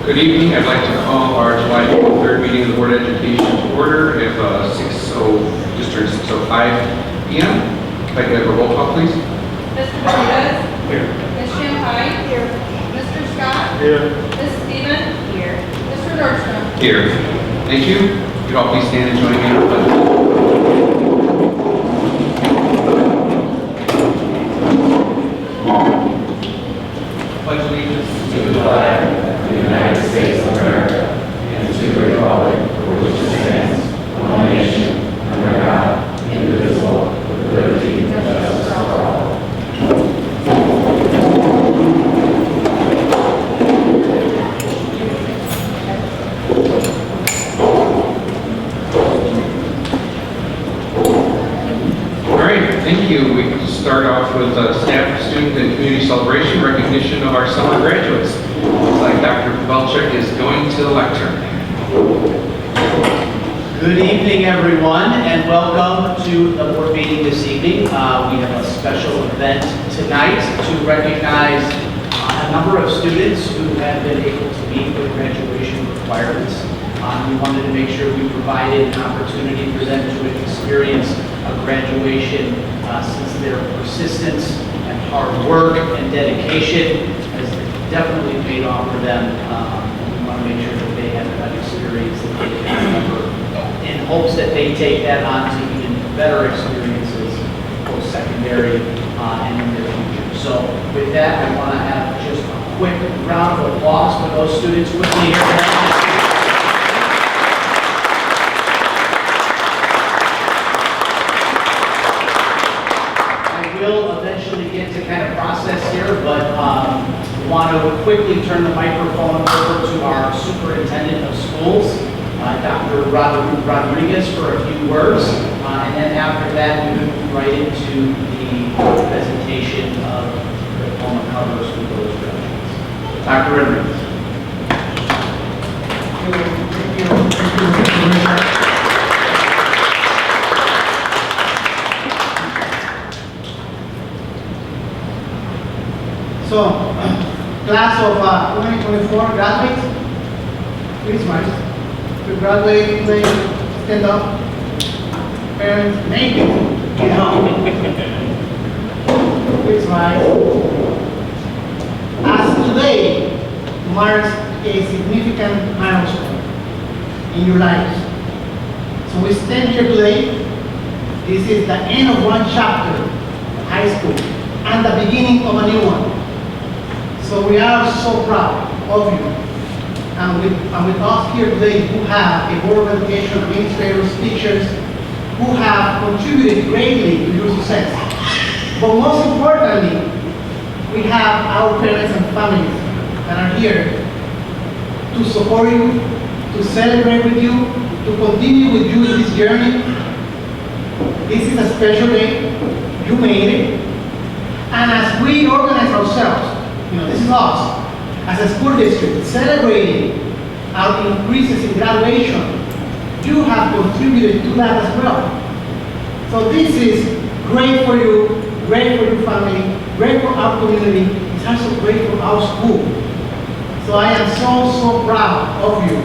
Good evening. I'd like to call our July 23rd meeting of the Board of Education to order at just turned 6:05 p.m. If I could have a roll call, please. Mr. Bermudez? Here. Ms. Champagne? Here. Mr. Scott? Here. Ms. Stevens? Here. Mr. Nordstrom? Here. Thank you. Could you all please stand and join me in the pledge? Pledge allegiance to the flag of the United States of America and to the republic for which it stands, one nation, under God, indivisible, with liberty and justice for all. All right, thank you. We can start off with staff, student, and community celebration recognition of our summer graduates. Looks like Dr. Pavelchuk is going to the lectern. Good evening, everyone, and welcome to the board meeting this evening. We have a special event tonight to recognize a number of students who have been able to meet their graduation requirements. We wanted to make sure we provided an opportunity for them to experience a graduation since their persistence and hard work and dedication has definitely paid off for them. We want to make sure that they have that experience that they can remember, in hopes that they take that on to even better experiences post-secondary and in their future. So with that, I want to have just a quick round of applause for those students with me here tonight. I will eventually get to kind of process here, but want to quickly turn the microphone over to our superintendent of schools, Dr. Rodriguez, for a few words, and then after that we move right into the presentation of the diploma covers for those graduates. Dr. Rodriguez. So, class of 2024 graduates, please rise. To graduate, please stand up. Parents, maybe, you know. Please rise. As today marks a significant milestone in your lives. So we stand here today. This is the end of one chapter of high school and the beginning of a new one. So we are so proud of you. And with us here today who have a board of education, administrators, teachers, who have contributed greatly to your success. But most importantly, we have our parents and families that are here to support you, to celebrate with you, to continue with you in this journey. This is a special day. You made it. And as we organize ourselves, this is us, as a school district, celebrating our increases in graduation, you have contributed to that as well. So this is great for you, great for your family, great for our community, it's also great for our school. So I am so proud of you.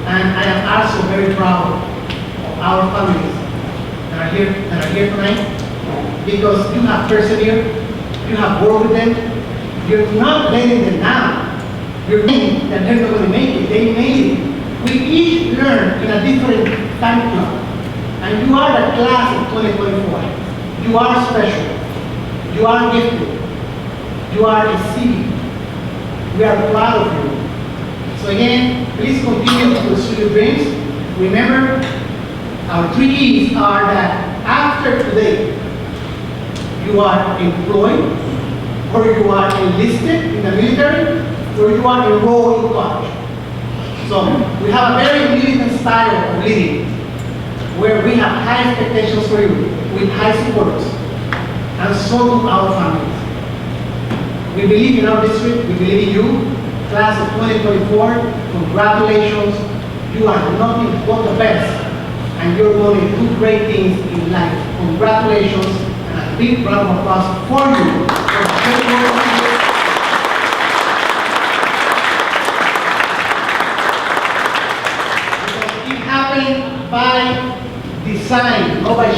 And I am also very proud of our families that are here tonight, because you have persevered, you have worked with them. You're not letting them down. You're thinking that they're not going to make it. They made it. We each learn in a different time club. And you are the class of 2024. You are special. You are gifted. You are a Zee-Bee. We are proud of you. So again, please continue to pursue your dreams. Remember, our 3 E's are that after today, you are employed, or you are enlisted in the military, or you are enrolled in college. So we have a very militant style of leading, where we have high expectations for you, with high supporters, and so do our families. We believe in our district, we believe in you, class of 2024, congratulations, you are nothing but the best, and you're going to do great things in life. Congratulations, and a big round of applause for you.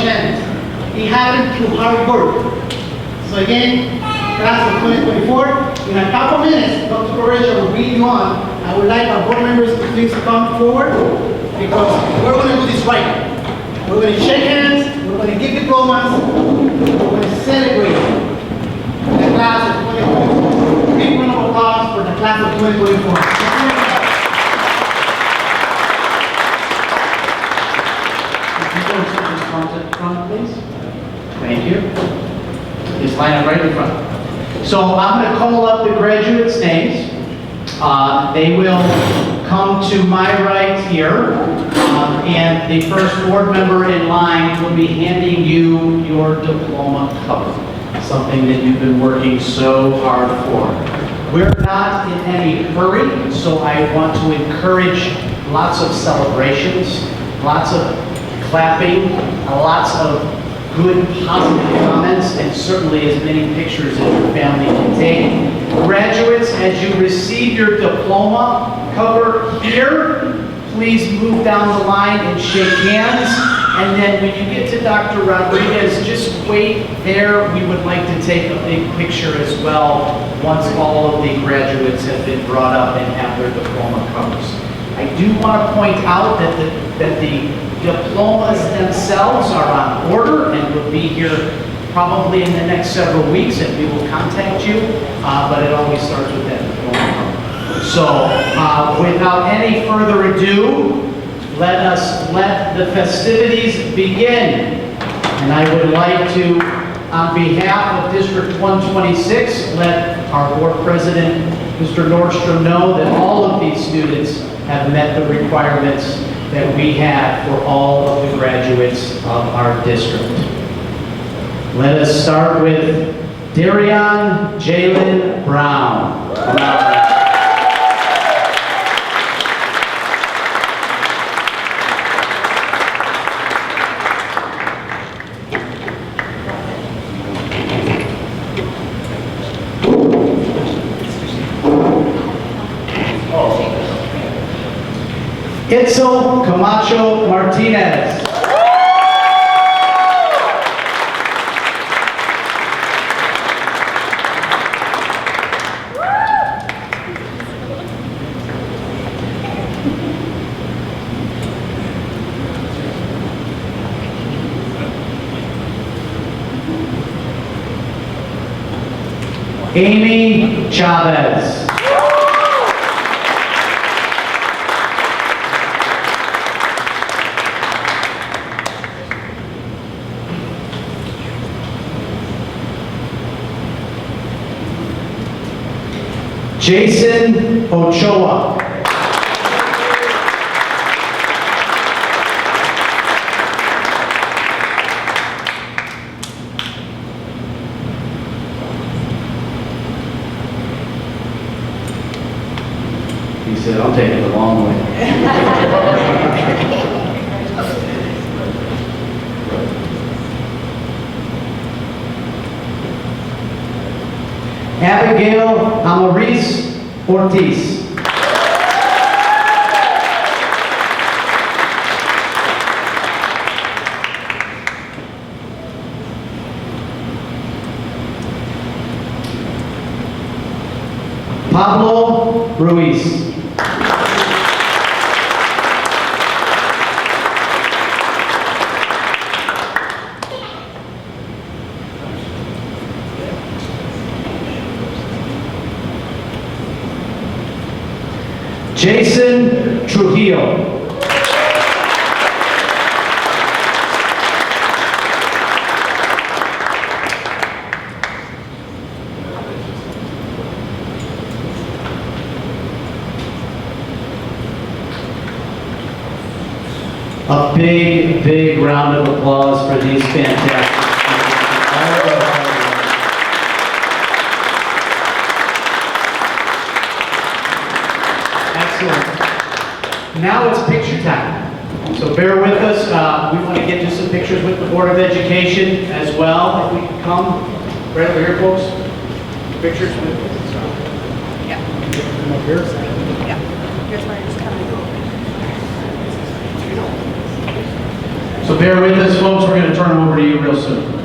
chance. It happened through hard work. So again, class of 2024, in a couple minutes, Dr. Correa will bring you on. I would like our board members to please come forward because we're going to do this right. We're going to shake hands, we're going to give diplomas, we're going to celebrate the class of 2024. Big round of applause for the class of 2024. Front, please. Thank you. Just line up right in front. So I'm going to call up the graduates' names. They will come to my right here, and the first board member in line will be handing you your diploma cover, something that you've been working so hard for. We're not in any hurry, so I want to encourage lots of celebrations, lots of clapping, lots of good, positive comments, and certainly as many pictures as your family can take. Graduates, as you receive your diploma cover here, please move down the line and shake hands. And then when you get to Dr. Rodriguez, just wait there. We would like to take a big picture as well once all of the graduates have been brought up and have their diploma covers. I do want to point out that the diplomas themselves are on order and will be here probably in the next several weeks, and we will contact you, but it always starts with that diploma cover. So without any further ado, let the festivities begin. And I would like to, on behalf of District 126, let our board president, Mr. Nordstrom, know that all of these students have met the requirements that we have for all of the graduates of our district. Let us start with Darion Jalen Brown. Itzel Camacho Martinez. Amy Chavez. Jason Ochoa. He said, I'm taking the long way. Abigail Amaris Ortiz. Pablo Ruiz. Jason Trujillo. A big, big round of applause for these fantastic students. Excellent. Now it's picture time. So bear with us. We want to get you some pictures with the Board of Education as well. If we can come right over here, folks. Pictures with. Yeah. Come up here. Yeah. Here's where it's coming. So bear with us, folks. We're going to turn them over to you real soon.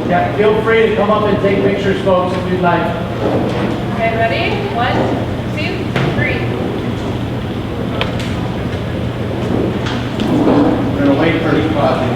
Yeah, feel free to come up and take pictures, folks, if you'd like. Okay, ready? 1, 2, 3. We're going to wait for the project.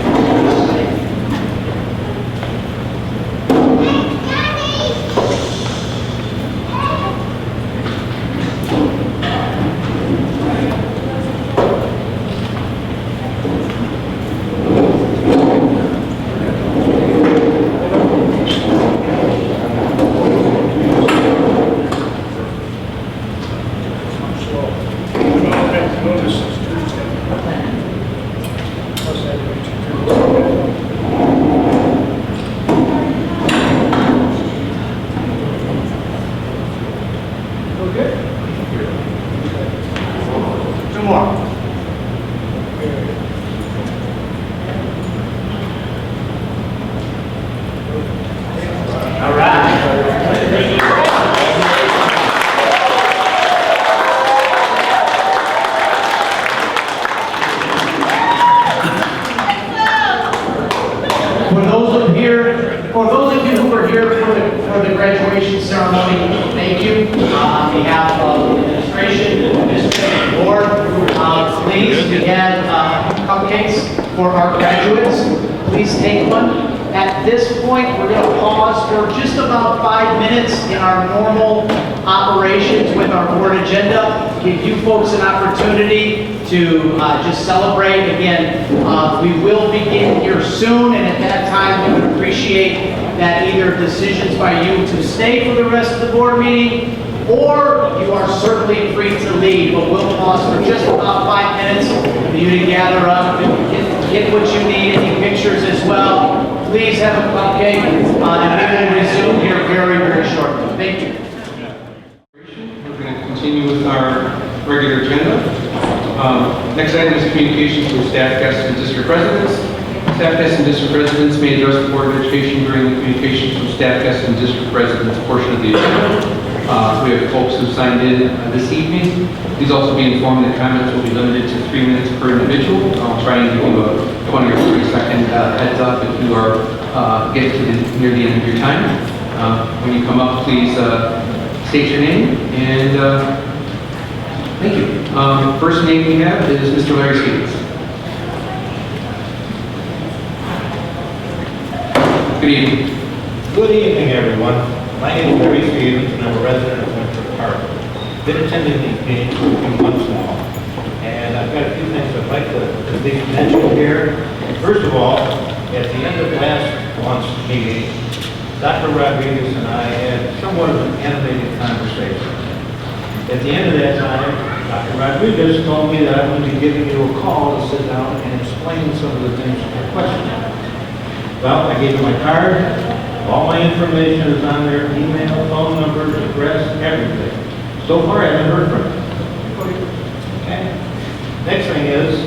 Two more. All right. For those of you who were here for the graduation ceremony, thank you. On behalf of the administration, the district board, please, we have cupcakes for our graduates. Please take one. At this point, we're going to pause for just about 5 minutes in our normal operations with our board agenda. Give you folks an opportunity to just celebrate. Again, we will begin here soon, and at that time, we would appreciate that either decisions by you to stay for the rest of the board meeting, or you are certainly free to leave, but we'll pause for just about 5 minutes for you to gather up and get what you need, any pictures as well. Please have a cupcake, and we will resume here very, very shortly. Thank you. We're going to continue with our regular agenda. Next item is communications with staff, guests, and district residents. Staff guests and district residents may address the Board of Education during the communications with staff guests and district residents portion of the agenda. We have folks who signed in this evening. Please also be informed that comments will be limited to 3 minutes per individual. I'll try and give you a 20 or 30-second heads up if you are get to near the end of your time. When you come up, please state your name and thank you. First name we have is Mr. Larry Stevens. Good evening. Good evening, everyone. My name is Larry Stevens, and I'm a resident of Winthrop Park. Been attending these meetings for a few months now, and I've got a few things I'd like to at least mention here. First of all, at the end of last month's meeting, Dr. Rodriguez and I had somewhat of an animated conversation. At the end of that time, Dr. Rodriguez told me that I would be giving you a call to sit down and explain some of the things you're questioning. Well, I gave you my card. All my information is on there, email, phone numbers, address, everything. So far, I haven't heard from you. Okay. Next thing is,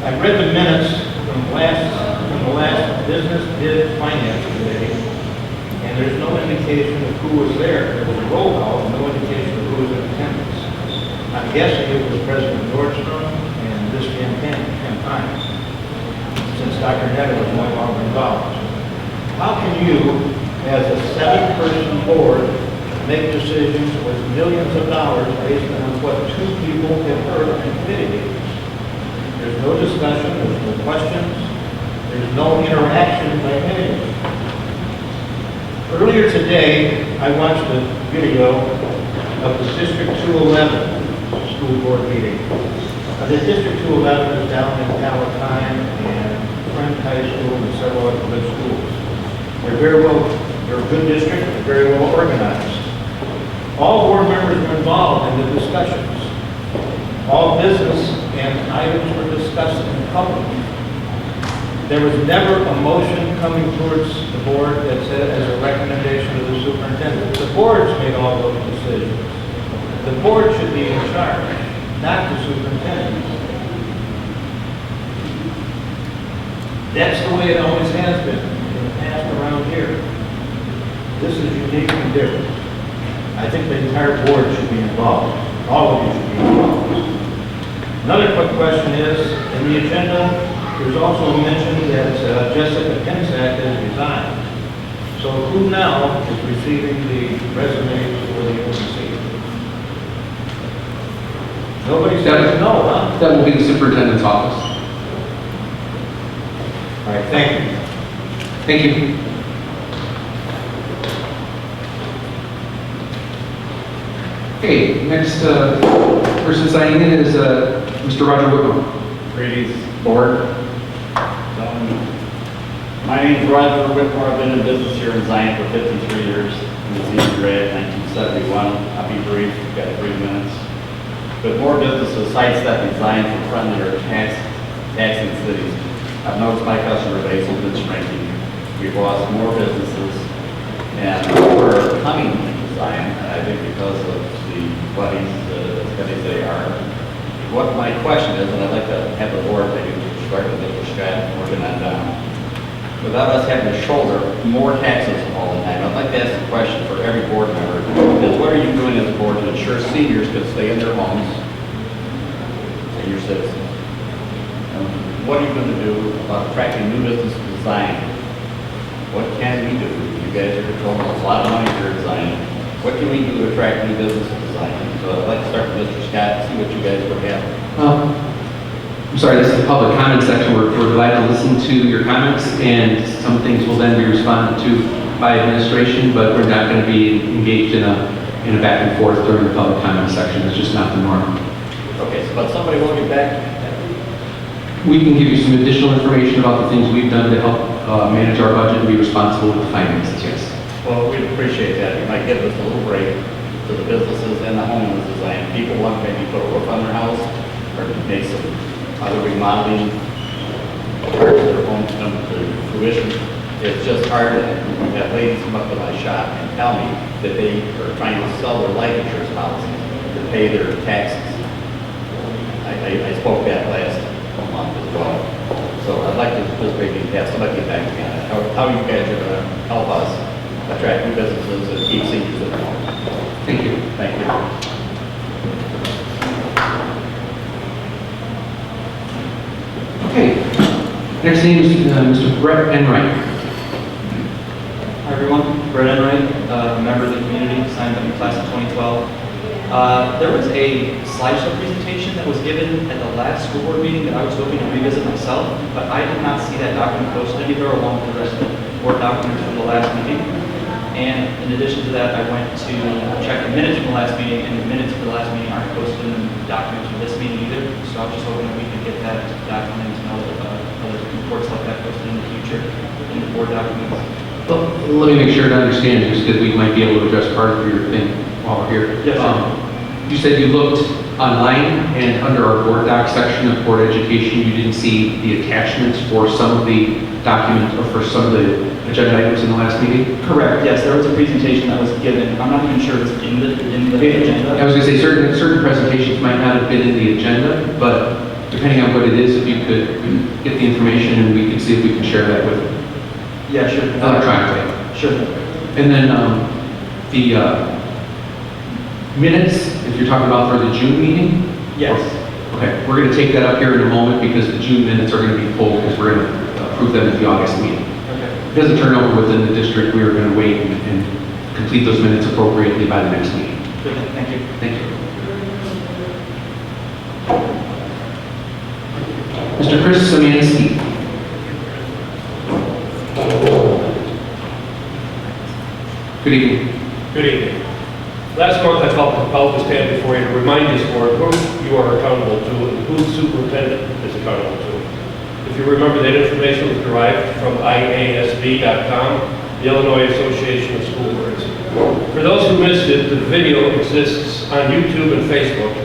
I've read the minutes from the last business bid finance committee, and there's no indication of who was there. There was a roll call, no indication of who was in attendance. I'm guessing it was President Nordstrom and this campaign, since Dr. Neville was no longer involved. How can you, as a 7-person board, make decisions with millions of dollars based on what 2 people have heard in committee meetings? There's no discussion, there's no questions, there's no interaction by anyone. Earlier today, I watched a video of the District 211 school board meeting. The District 211 is down in Palatine and Friend High School and several other good schools. They're a good district, they're very well organized. All board members were involved in the discussions. All business and items were discussed in public. There was never a motion coming towards the board that said as a recommendation to the superintendent. The boards made all those decisions. The board should be in charge, not the superintendent. That's the way it always has been in the past around here. This is unique and different. I think the entire board should be involved. All of you should be involved. Another quick question is, in the agenda, there's also a mention that Jessica Pensack has resigned. So who now is receiving the resumes for the open seat? Nobody says no, huh? That will be the superintendent's office. All right, thank you. Thank you. Okay, next person signing in is Mr. Roger Whitmore. Greetings, board. My name is Roger Whitmore. I've been in business here in Zion for 53 years. I'm a Zee-Bee grad, 1971. I'll be brief, we've got 3 minutes. But more businesses sidestepping Zion from friendlier taxing cities. I've noticed my customer base has been shrinking. We've lost more businesses, and we're coming to Zion, I think because of the buddies, as heavy as they are. What my question is, and I'd like to have the board maybe start with Mr. Scott and working on down. Without us having to shoulder more taxes all the time, I'd like to ask a question for every board member, is what are you doing as a board to ensure seniors can stay in their homes, senior citizens? What are you going to do about attracting new business to Zion? What can we do? You guys are controlling a lot of money here in Zion. What can we do to attract new business to Zion? So I'd like to start with Mr. Scott and see what you guys would have. I'm sorry, this is the public comment section. We're glad to listen to your comments, and some things will then be responded to by administration, but we're not going to be engaged in a back and forth during the public comment section. It's just not the norm. Okay, so but somebody will get back. We can give you some additional information about the things we've done to help manage our budget and be responsible with the finances, yes. Well, we'd appreciate that. You might give us a little break to the businesses and the homeowners of Zion. People want to maybe put a roof on their house or make some other remodeling parts of their homes come to fruition. It's just hard to have ladies come up to my shop and tell me that they are trying to sell their life insurance policies to pay their taxes. I spoke that last month as well. So I'd like to just maybe have somebody get back to me on it. How you guys are going to help us attract new businesses and keep seniors in their homes. Thank you. Thank you. Okay. Next name is Mr. Brett Enright. Hi everyone, Brett Enright, member of the community, signed up in class of 2012. There was a slideshow presentation that was given at the last school board meeting that I was hoping to revisit myself, but I did not see that document posted anywhere along with the rest of the board documents from the last meeting. And in addition to that, I went to check the minutes from the last meeting, and the minutes for the last meeting aren't posted in the documents from this meeting either. So I was just hoping that we could get that document and other reports like that posted in the future in the board documents. Well, let me make sure to understand, just that we might be able to address part of your thing while we're here. Yes, sir. You said you looked online, and under our board doc section of board education, you didn't see the attachments for some of the documents or for some of the agenda items in the last meeting? Correct, yes, there was a presentation that was given. I'm not even sure it's in the agenda. I was going to say, certain presentations might not have been in the agenda, but depending on what it is, if you could get the information and we can see if we can share that with Yeah, sure. electronically. Sure. And then the minutes, if you're talking about for the June meeting? Yes. Okay, we're going to take that up here in a moment because the June minutes are going to be pulled because we're going to approve them at the August meeting. Okay. If it doesn't turn over within the district, we are going to wait and complete those minutes appropriately by the next meeting. Good, thank you. Thank you. Mr. Chris Szymanski. Good evening. Good evening. Last month, I felt compelled to stand before you to remind this board who you are accountable to and who the superintendent is accountable to. If you remember, that information was derived from IASB.com, the Illinois Association of School Boards. For those who missed it, the video exists on YouTube and Facebook,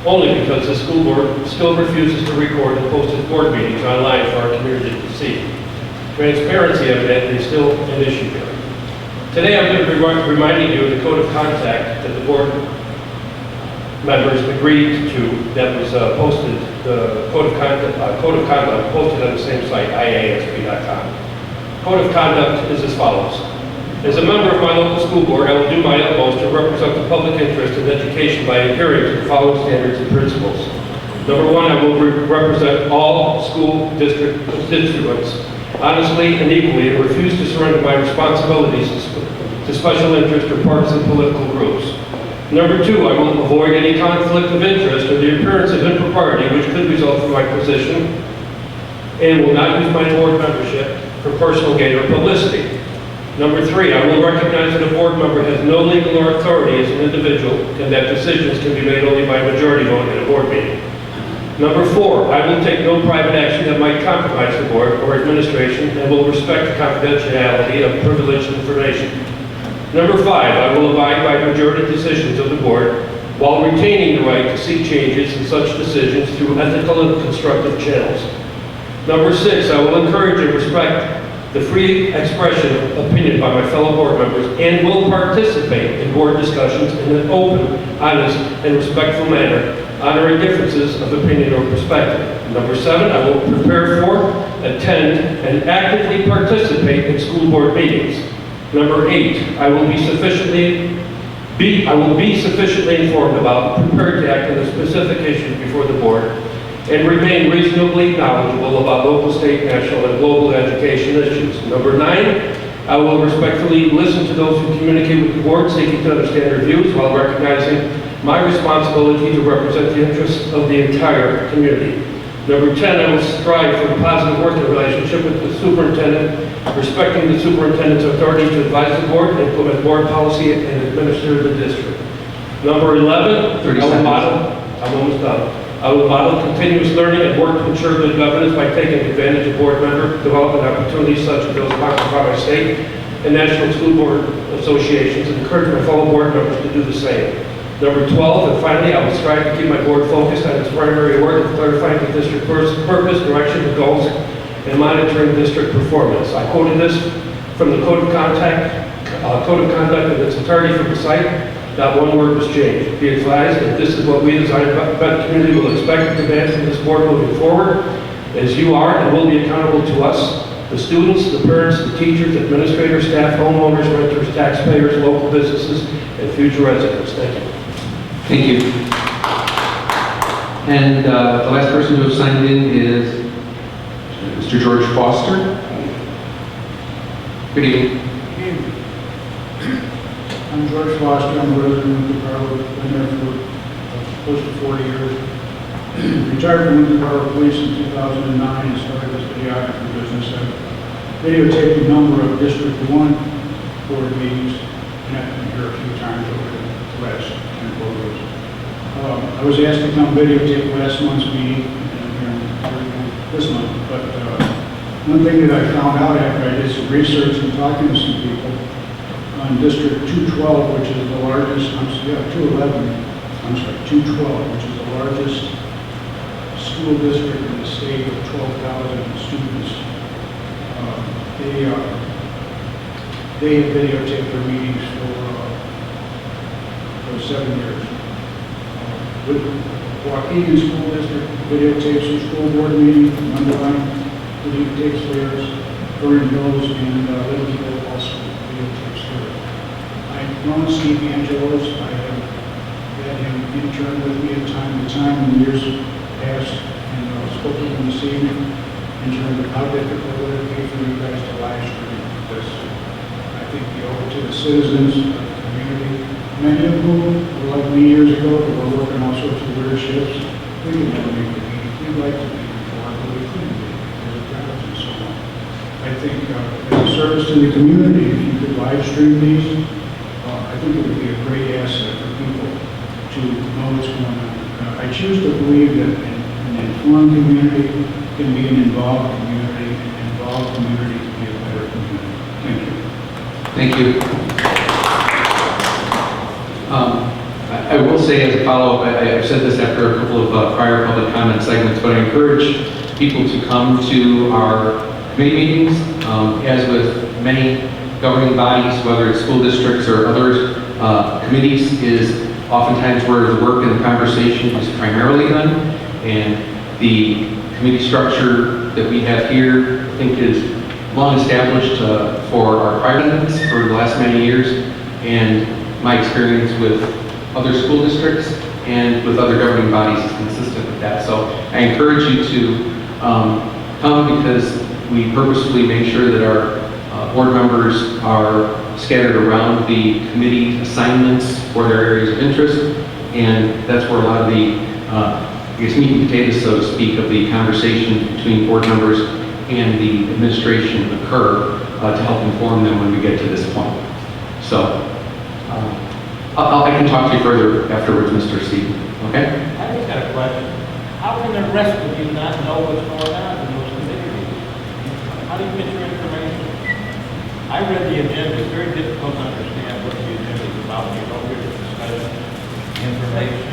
only because the school board still refuses to record and post its board meetings online for our community to see. Transparency, evidently, is still an issue here. Today, I'm going to be reminding you of the code of conduct that the board members agreed to that was posted, the code of conduct posted on the same site, IASB.com. Code of conduct is as follows. As a member of my local school board, I will do my utmost to represent the public interest in education by adhering to the following standards and principles. Number one, I will represent all school district constituents honestly and equally, and refuse to surrender my responsibilities to special interest or partisan political groups. Number two, I will avoid any conflict of interest or the appearance of impropriety which could result from my position, and will not use my board membership for personal gain or publicity. Number three, I will recognize that a board member has no legal authority as an individual, and that decisions can be made only by a majority vote at a board meeting. Number four, I will take no private action that might compromise the board or administration, and will respect the confidentiality of privileged information. Number five, I will abide by majority decisions of the board while retaining the right to seek changes in such decisions through ethical and constructive channels. Number six, I will encourage and respect the free expression of opinion by my fellow board members and will participate in board discussions in an open, honest, and respectful manner, honoring differences of opinion or perspective. Number seven, I will prepare for, attend, and actively participate in school board meetings. Number eight, I will be sufficiently informed about and prepared to act on the specific issues before the board, and remain reasonably knowledgeable about local, state, national, and global education issues. Number nine, I will respectfully listen to those who communicate with the board, seeking to understand their views while recognizing my responsibility to represent the interests of the entire community. Number 10, I will strive for a positive working relationship with the superintendent, respecting the superintendent's authority to advise the board, implement board policy, and administer the district. Number 11, I will model continuous learning and work to ensure good governance by taking advantage of board member development opportunities such as those offered by my state and national school board associations, and encourage my fellow board members to do the same. Number 12, and finally, I will strive to keep my board focused on its primary work of clarifying the district purpose, direction, and goals, and monitoring district performance. I quoted this from the code of conduct in its entirety from the site. Not one word was changed. Be advised that this is what we as Zion-Benton community will expect to demand from this board moving forward, as you are and will be accountable to us, the students, the parents, the teachers, administrators, staff, homeowners, renters, taxpayers, local businesses, and future residents. Thank you. Thank you. And the last person who has signed in is Mr. George Foster. Good evening. I'm George Foster. I'm a resident of Winter Harbor. Been there for close to 40 years. Retired from Winter Harbor Police in 2009 and started this videography business. I've videotaped a number of District 1 board meetings, and I've been here a few times over the last 10 quarters. I was asked to come videotape last month's meeting and this month, but one thing that I found out after I did some research and talking to some people, on District 212, which is the largest, 212, which is the largest school district in the state with 12,000 students. They have videotaped their meetings for 7 years. With Waukegan School District videotapes their school board meetings, Underline videotapes theirs, Vernon Hills and Littlefield also videotapes theirs. I've known Steve Angelos. I have had him intern with me time to time in years past, and spoke to him this evening in terms of how difficult it would be for you guys to live stream this. I think you owe it to the citizens of the community, many of whom were like me years ago, who were working all sorts of weird shifts. We didn't have to make the meeting. We'd like to be informed, but we couldn't be because of jobs and so on. I think as a service to the community, if you could live stream these, I think it would be a great asset for people to know what's going on. I choose to believe that an informed community can be an involved community, and an involved community can be a better community. Thank you. Thank you. I will say as a follow-up, I've said this after a couple of prior public comment segments, but I encourage people to come to our committee meetings. As with many governing bodies, whether it's school districts or other committees, is oftentimes where the work and the conversation is primarily done. And the committee structure that we have here, I think, is long established for our presidents for the last many years, and my experience with other school districts and with other governing bodies is consistent with that. So I encourage you to come, because we purposefully make sure that our board members are scattered around the committee assignments for their areas of interest, and that's where a lot of the I guess meat and potatoes, so to speak, of the conversation between board members and the administration occur to help inform them when we get to this point. So I can talk to you further afterwards, Mr. Steve. Okay? I just got a question. How can the rest of you not know what's going on in those committee meetings? How do you get your information? I read the agenda. It's very difficult to understand what the agenda is about. You don't hear the discussion, information,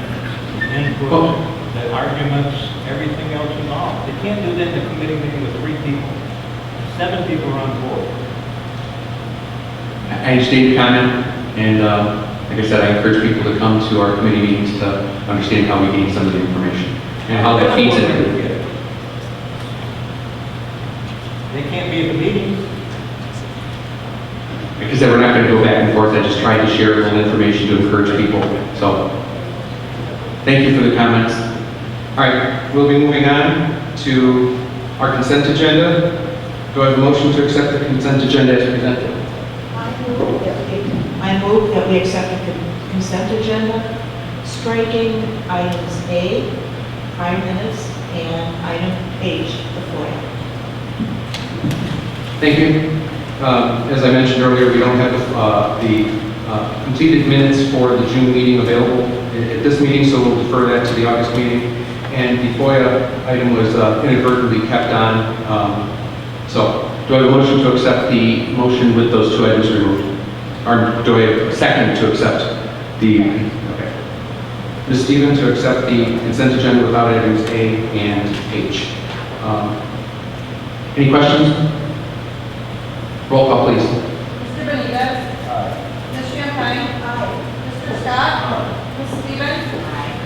input, the arguments, everything else involved. They can't do that in a committee meeting with 3 people. 7 people are on board. I understand your comment, and like I said, I encourage people to come to our committee meetings to understand how we gain some of the information and how that feeds into it. They can't be at the meetings. Like I said, we're not going to go back and forth. I just tried to share a little information to encourage people. So, thank you for the comments. All right, we'll be moving on to our consent agenda. Do I have a motion to accept the consent agenda as presented? I move that we accept the consent agenda, striking items A, prior minutes, and item H, the FOIA. Thank you. As I mentioned earlier, we don't have the completed minutes for the June meeting available at this meeting, so we'll defer that to the August meeting. And the FOIA item was inadvertently kept on. So do I have a motion to accept the motion with those 2 items removed? Or do I have a second to accept the, okay. Ms. Stevens, to accept the consent agenda without items A and H. Any questions? Roll call, please. Mr. Benitez? Ms. Champagne? Mr. Scott? Ms. Stevens?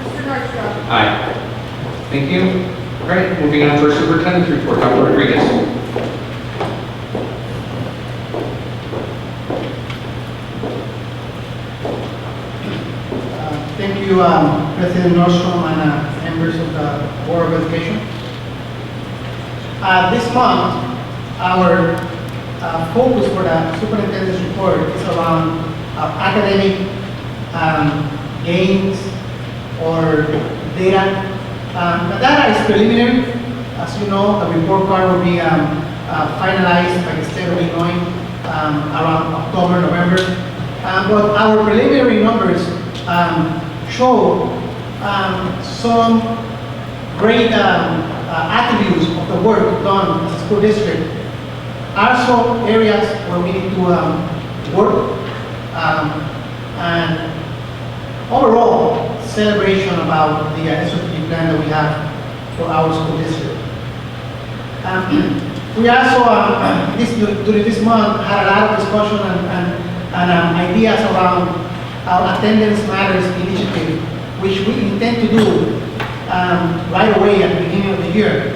Mr. Nordstrom? Aye. Thank you. All right, moving on to our superintendent's report. Dr. Rodriguez. Thank you, President Nordstrom and members of the Board of Education. This month, our focus for the superintendent's report is around academic gains or data. The data is preliminary. As you know, the report card will be finalized by the state of Illinois around October, November. But our preliminary numbers show some great attributes of the work done as a school district. Also areas where we need to work, and overall celebration about the strategic plan that we have for our school district. We also, during this month, had a lot of discussion and ideas around our attendance matters initiative, which we intend to do right away at the beginning of the year,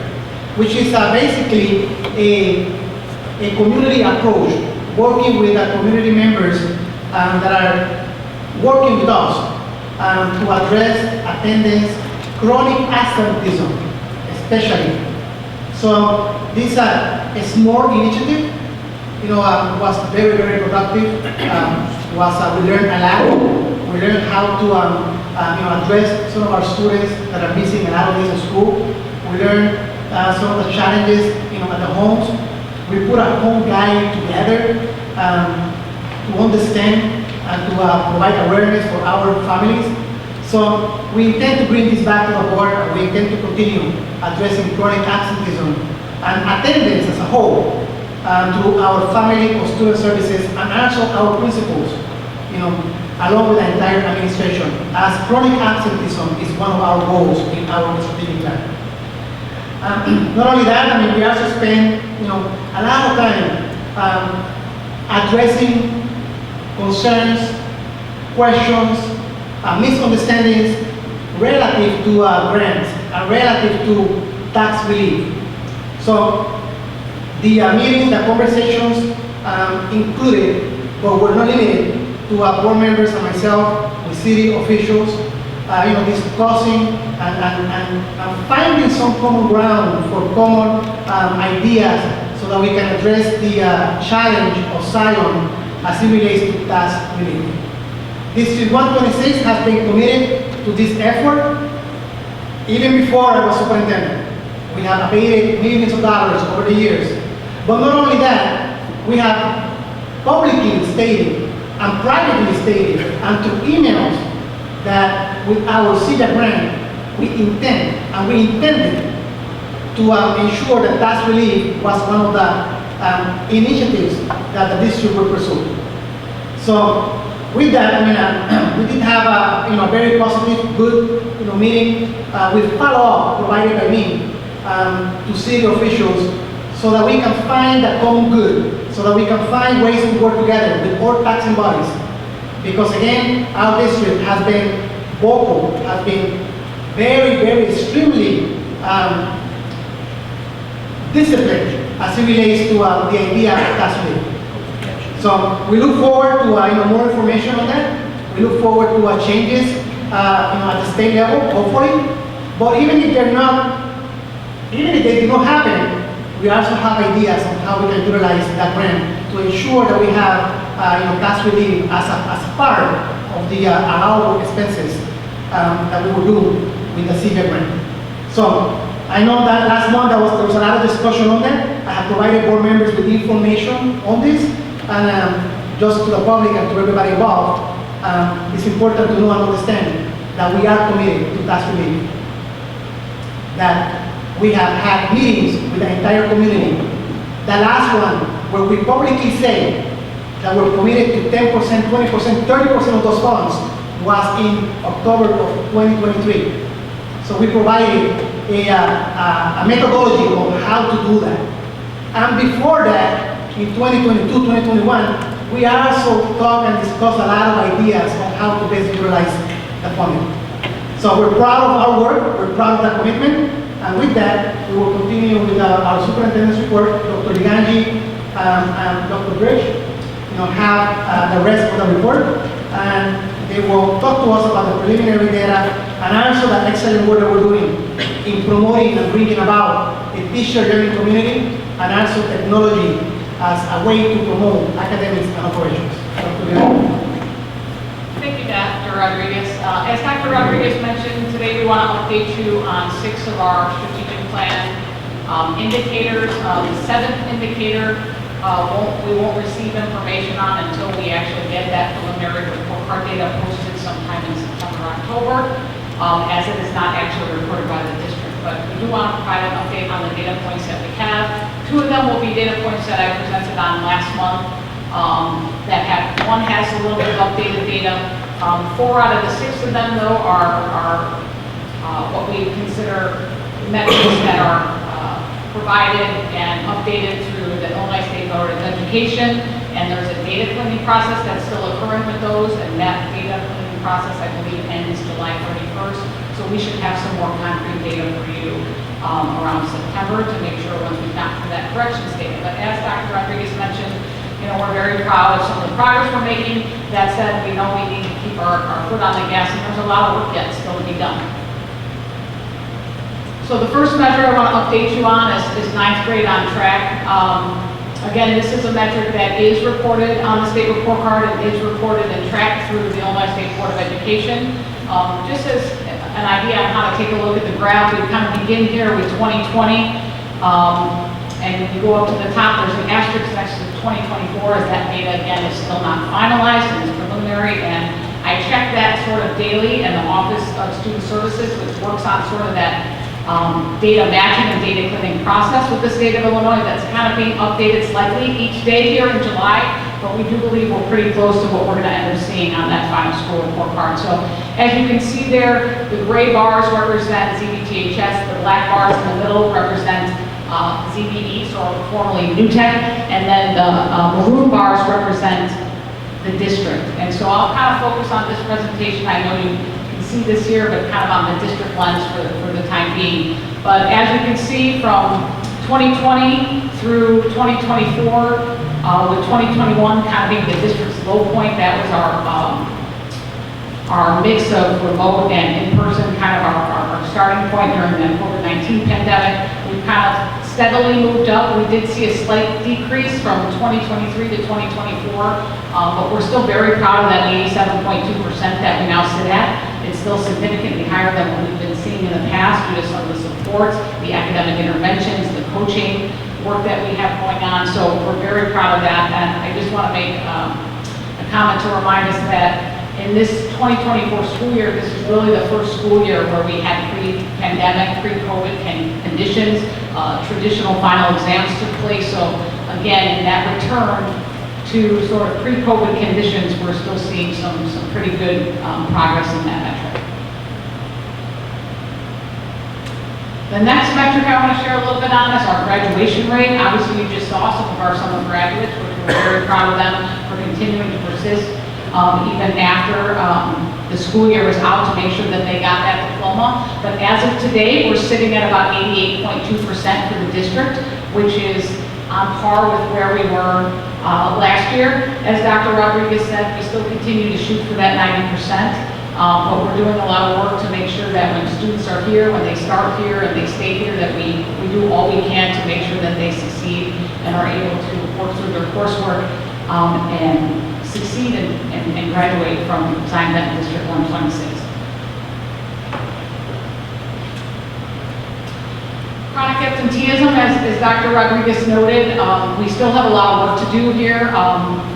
which is basically a community approach, working with community members that are working with us to address attendance, chronic absenteeism, especially. So this is a small initiative, was very, very productive. We learned a lot. We learned how to address some of our students that are missing a lot of days in school. We learned some of the challenges at the homes. We put a home guide together to understand and to provide awareness for our families. So we intend to bring this back to the board, and we intend to continue addressing chronic absenteeism and attendance as a whole to our family or student services and also our principals, along with the entire administration, as chronic absenteeism is one of our goals in our strategic plan. Not only that, we also spend, a lot of time addressing concerns, questions, misunderstandings relative to grants and relative to tax relief. So the meetings, the conversations included, but were not limited to board members and myself, with city officials, discussing and finding some common ground for common ideas so that we can address the challenge of Zion as it relates to tax relief. District 126 has been committed to this effort even before I was superintendent. We have abated millions of dollars over the years. But not only that, we have publicly stated and privately stated and through emails that with our CEDA grant, we intend and we intended to ensure that tax relief was one of the initiatives that the district will pursue. So with that, we did have a very positive, good meeting with follow-up provided by me to city officials so that we can find the common good, so that we can find ways to work together with all taxing bodies. Because again, our district has been vocal, has been very, very extremely disciplined as it relates to the idea of tax relief. So we look forward to more information on that. We look forward to changes at the state level, hopefully. But even if they do not happen, we also have ideas on how we can utilize that grant to ensure that we have tax relief as part of the allowable expenses that we will do with the CEDA grant. So I know that last month there was a lot of discussion on that. I have provided board members with information on this, and just to the public and to everybody involved, it's important to know and understand that we are committed to tax relief. That we have had meetings with the entire community. The last one, where we publicly say that we're committed to 10%, 20%, 30% of those funds, was in October of 2023. So we provided a methodology on how to do that. And before that, in 2022, 2021, we also talked and discussed a lot of ideas on how to best utilize the funding. So we're proud of our work, we're proud of the commitment, and with that, we will continue with our superintendent's report. Dr. Liganji and Dr. Bridge, have the rest of the report, and they will talk to us about the preliminary data and also the excellent work that we're doing in promoting and bringing about a teacher learning community and also technology as a way to promote academics and operations. Dr. Liganji. Thank you, Dr. Rodriguez. As Dr. Rodriguez mentioned, today we want to update you on 6 of our strategic plan indicators. The 7th indicator we won't receive information on until we actually get that preliminary report card data posted sometime in September, October, as it is not actually reported by the district. But we do want to provide an update on the data points that we have. 2 of them will be data points that I presented on last month. One has a little bit of updated data. 4 out of the 6 of them, though, are what we consider metrics that are provided and updated through the Illinois State Board of Education. And there's a data cleaning process that's still occurring with those, and that data cleaning process, I believe, ends July 31st. So we should have some more concrete data for you around September to make sure once we've gotten to that corrections data. But as Dr. Rodriguez mentioned, we're very proud of some of the progress we're making. That said, we know we need to keep our foot on the gas, and there's a lot of work yet still to be done. So the first measure I want to update you on is 9th grade on track. Again, this is a metric that is reported on the state report card and is reported and tracked through the Illinois State Board of Education. Just as an idea on how to take a look at the graph, we kind of begin here with 2020. And when you go up to the top, there's an asterisk next to 2024, as that data, again, is still not finalized and is preliminary, and I check that sort of daily, and the Office of Student Services, which works on sort of that data matching and data cleaning process with the state of Illinois, that's kind of being updated slightly each day here in July, but we do believe we're pretty close to what we're going to end up seeing on that final school report card. So as you can see there, the gray bars represent ZBTHS, the black bars in the middle represent Zee-Bee, or formerly New Tech, and then the maroon bars represent the district. And so I'll kind of focus on this presentation. I know you can see this here, but kind of on the district lens for the time being. But as you can see, from 2020 through 2024, with 2021 kind of being the district's low point, that was our mix of remote and in-person, kind of our starting point during the COVID-19 pandemic. We've kind of steadily moved up. We did see a slight decrease from 2023 to 2024, but we're still very proud of that 87.2% that we now sit at. It's still significantly higher than what we've been seeing in the past due to some of the supports, the academic interventions, the coaching work that we have going on. So we're very proud of that. And I just want to make a comment to remind us that in this 2024 school year, this is really the first school year where we had pre-pandemic, pre-COVID conditions. Traditional final exams took place. So again, in that return to sort of pre-COVID conditions, we're still seeing some pretty good progress in that metric. The next metric I want to share a little bit on is our graduation rate. Obviously, you just saw some of our summer graduates, which we're very proud of them for continuing to persist even after the school year was out, to make sure that they got that diploma. But as of today, we're sitting at about 88.2% for the district, which is on par with where we were last year. As Dr. Rodriguez said, we still continue to shoot for that 90%, but we're doing a lot of work to make sure that when students are here, when they start here and they stay here, that we do all we can to make sure that they succeed and are able to work through their coursework and succeed and graduate from Zion-Benton District 126. Chronic absenteeism, as Dr. Rodriguez noted, we still have a lot of work to do here.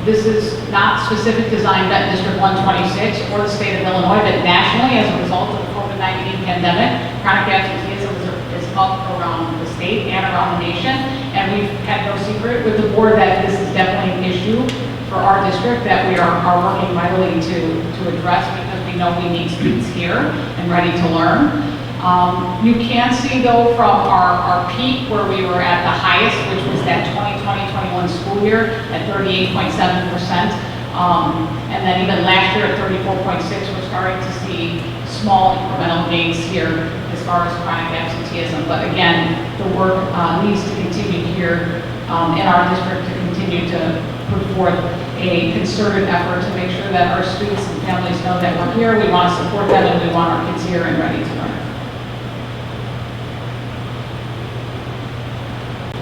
This is not specific to Zion-Benton District 126 or the state of Illinois, but nationally, as a result of the COVID-19 pandemic, chronic absenteeism is up around the state and around the nation. And we've had no secret with the board that this is definitely an issue for our district that we are working mightily to address, because we know we need students here and ready to learn. You can see though from our peak where we were at the highest, which was that 2020-21 school year at 38.7%. And then even last year at 34.6%, we're starting to see small incremental gains here as far as chronic absenteeism. But again, the work needs to continue here in our district to continue to put forth a concerted effort to make sure that our students and families know that we're here, we want to support them, and we want our kids here and ready to learn.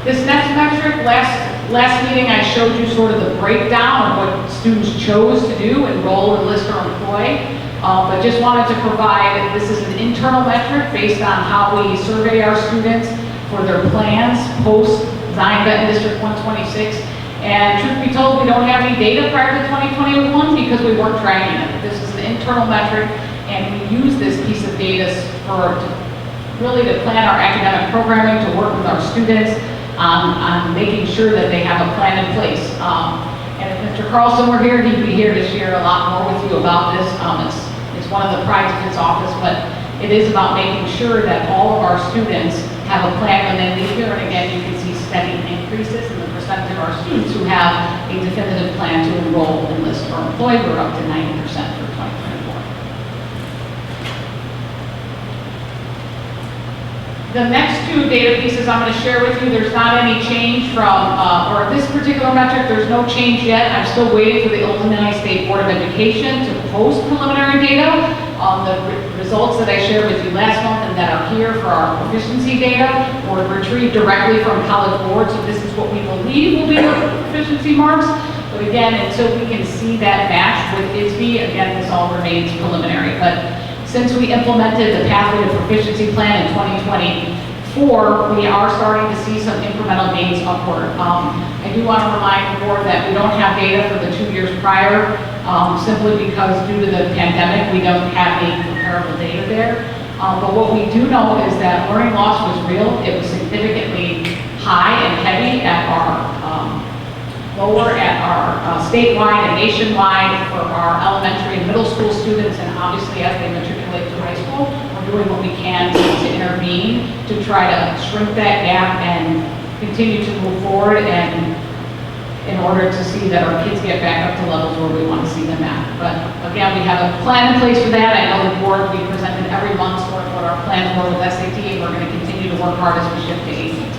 This next metric, last meeting I showed you sort of the breakdown of what students chose to do, enroll, enlist, or employ. But just wanted to provide, this is an internal metric based on how we survey our students for their plans post Zion-Benton District 126. And truth be told, we don't have any data prior to 2021 because we weren't tracking it. This is an internal metric, and we use this piece of data really to plan our academic programming, to work with our students on making sure that they have a plan in place. And if Mr. Carlson were here, he'd be here to share a lot more with you about this. It's one of the prides of his office, but it is about making sure that all of our students have a plan when they leave here. And again, you can see steady increases in the percentage of our students who have a definitive plan to enroll, enlist, or employ. We're up to 90% for 2024. The next two data pieces I'm going to share with you, there's not any change from, or this particular metric, there's no change yet. I'm still waiting for the Illinois State Board of Education to post preliminary data. The results that I shared with you last month and that are here for our proficiency data were retrieved directly from College Board, so this is what we believe will be the proficiency marks. But again, until we can see that match with Zee-Bee, again, this all remains preliminary. But since we implemented the Pathway to Proficiency Plan in 2024, we are starting to see some incremental gains upward. I do want to remind the board that we don't have data for the 2 years prior, simply because due to the pandemic, we don't have any comparable data there. But what we do know is that learning loss was real. It was significantly high and heavy at our lower at our statewide and nationwide for our elementary and middle school students, and obviously as they matriculate to high school, we're doing what we can to intervene to try to shrink that gap and continue to move forward, and in order to see that our kids get back up to levels where we want to see them at. But again, we have a plan in place for that. I know the board, we presented every month sort of what our plans were with SAT, and we're going to continue to work hard as we shift to ACT.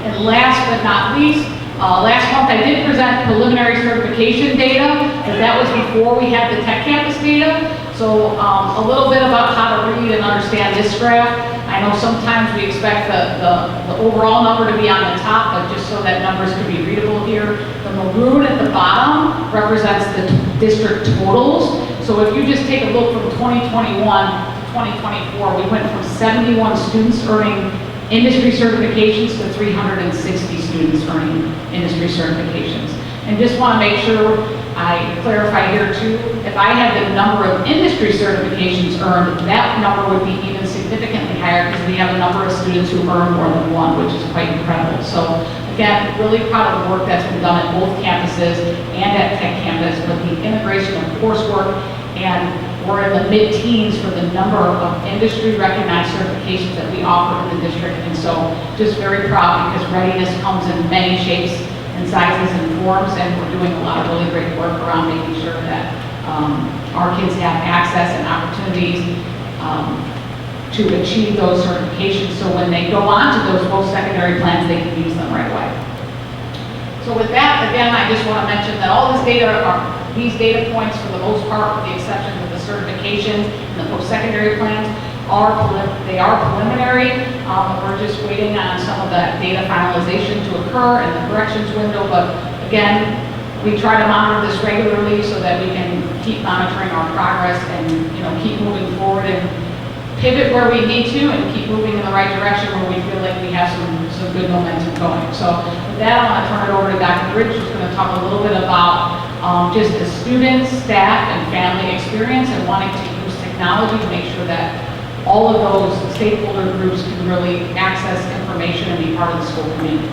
And last but not least, last month I did present preliminary certification data, but that was before we had the Tech Campus data. So a little bit about how to read and understand this graph. I know sometimes we expect the overall number to be on the top, but just so that numbers can be readable here, the maroon at the bottom represents the district totals. So if you just take a look from 2021 to 2024, we went from 71 students earning industry certifications to 360 students earning industry certifications. And just want to make sure I clarify here too, if I had the number of industry certifications earned, that number would be even significantly higher because we have a number of students who earn more than one, which is quite incredible. So again, really proud of the work that's been done at both campuses and at Tech Campus with the integration of coursework, and we're in the mid-teens for the number of industry recognized certifications that we offer in the district. And so just very proud because readiness comes in many shapes and sizes and forms, and we're doing a lot of really great work around making sure that our kids have access and opportunities to achieve those certifications, so when they go on to those post-secondary plans, they can use them right away. So with that, again, I just want to mention that all this data these data points, for the most part, with the exception of the certifications and the post-secondary plans, are preliminary. We're just waiting on some of that data finalization to occur in the corrections window, but again, we try to monitor this regularly so that we can keep monitoring our progress and keep moving forward and pivot where we need to and keep moving in the right direction where we feel like we have some good momentum going. So with that, I want to turn it over to Dr. Bridge, who's going to talk a little bit about just the student, staff, and family experience and wanting to use technology to make sure that all of those stakeholder groups can really access information and be part of the school community.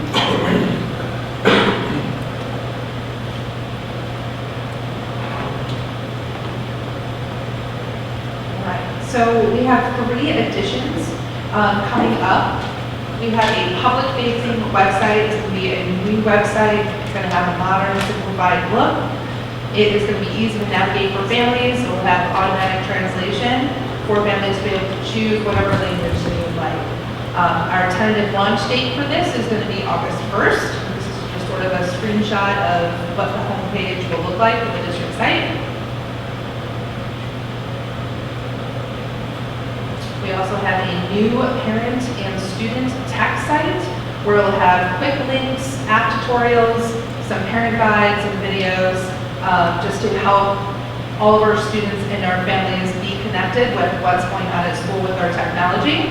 So we have 3 additions coming up. We have a public-facing website. It's going to be a new website. It's going to have a modern, simplified look. It is going to be easy to navigate for families. It will have automatic translation for families to be able to choose whatever language they would like. Our tentative launch date for this is going to be August 1st. This is just sort of a screenshot of what the homepage will look like for the district site. We also have a new parent and student tech site where we'll have quick links, app tutorials, some parent guides and videos, just to help all of our students and our families be connected with what's going on at school with our technology.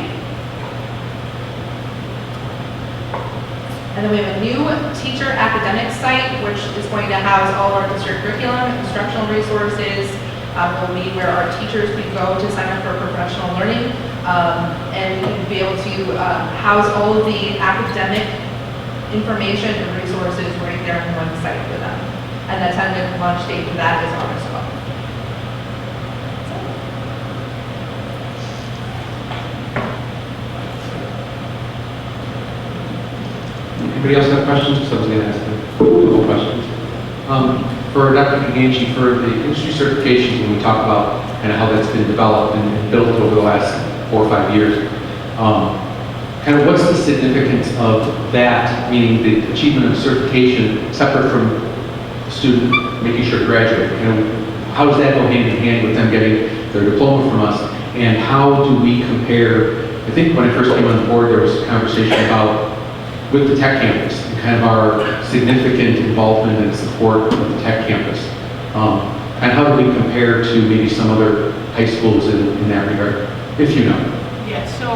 And then we have a new teacher academic site, which is going to house all of our district curriculum, instructional resources, will be where our teachers can go to sign up for professional learning, and we can be able to house all of the academic information and resources right there on one site for them. And the tentative launch date for that is August 12th. Anybody else have questions? Someone's going to ask a couple questions. For Dr. Kaganchi, for the industry certifications, when we talk about kind of how that's been developed and built over the last 4 or 5 years, kind of what's the significance of that, meaning the achievement of certification separate from the student making sure to graduate? How does that go hand in hand with them getting their diploma from us? And how do we compare? I think when I first came on the board, there was a conversation about with the Tech Campus and kind of our significant involvement and support of the Tech Campus. And how do we compare to maybe some other high schools in that regard, if you know? Yeah, so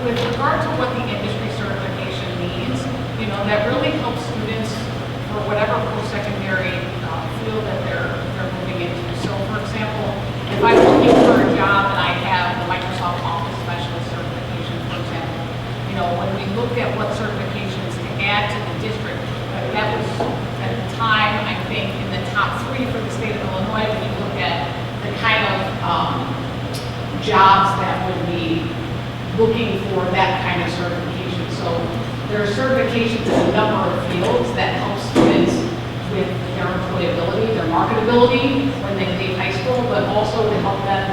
with regard to what the industry certification means, that really helps students for whatever post-secondary field that they're moving into. So for example, if I'm looking for a job and I have the Microsoft Office Specialist certification, for example, when we looked at what certifications to add to the district, that was at the time, I think, in the top 3 for the state of Illinois when you look at the kind of jobs that would be looking for that kind of certification. So there are certifications in a number of fields that help students with their employability, their marketability when they leave high school, but also to help them,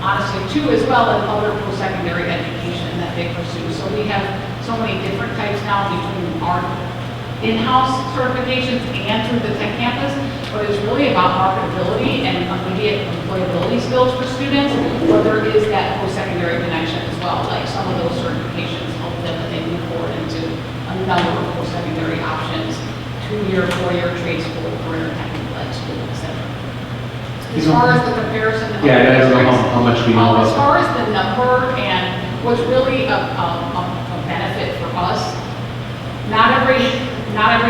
honestly, too, as well as other post-secondary education that they pursue. So we have so many different types now between our in-house certifications and through the tech campus, but it's really about marketability and immediate employability skills for students, but there is that post-secondary connection as well. Like some of those certifications help them as they move forward into a number of post-secondary options, 2-year, 4-year trade school, career technical ed school, etc. As far as the comparison of Yeah, I don't know districts, how much we know about as far as the number and what's really a benefit for us, not every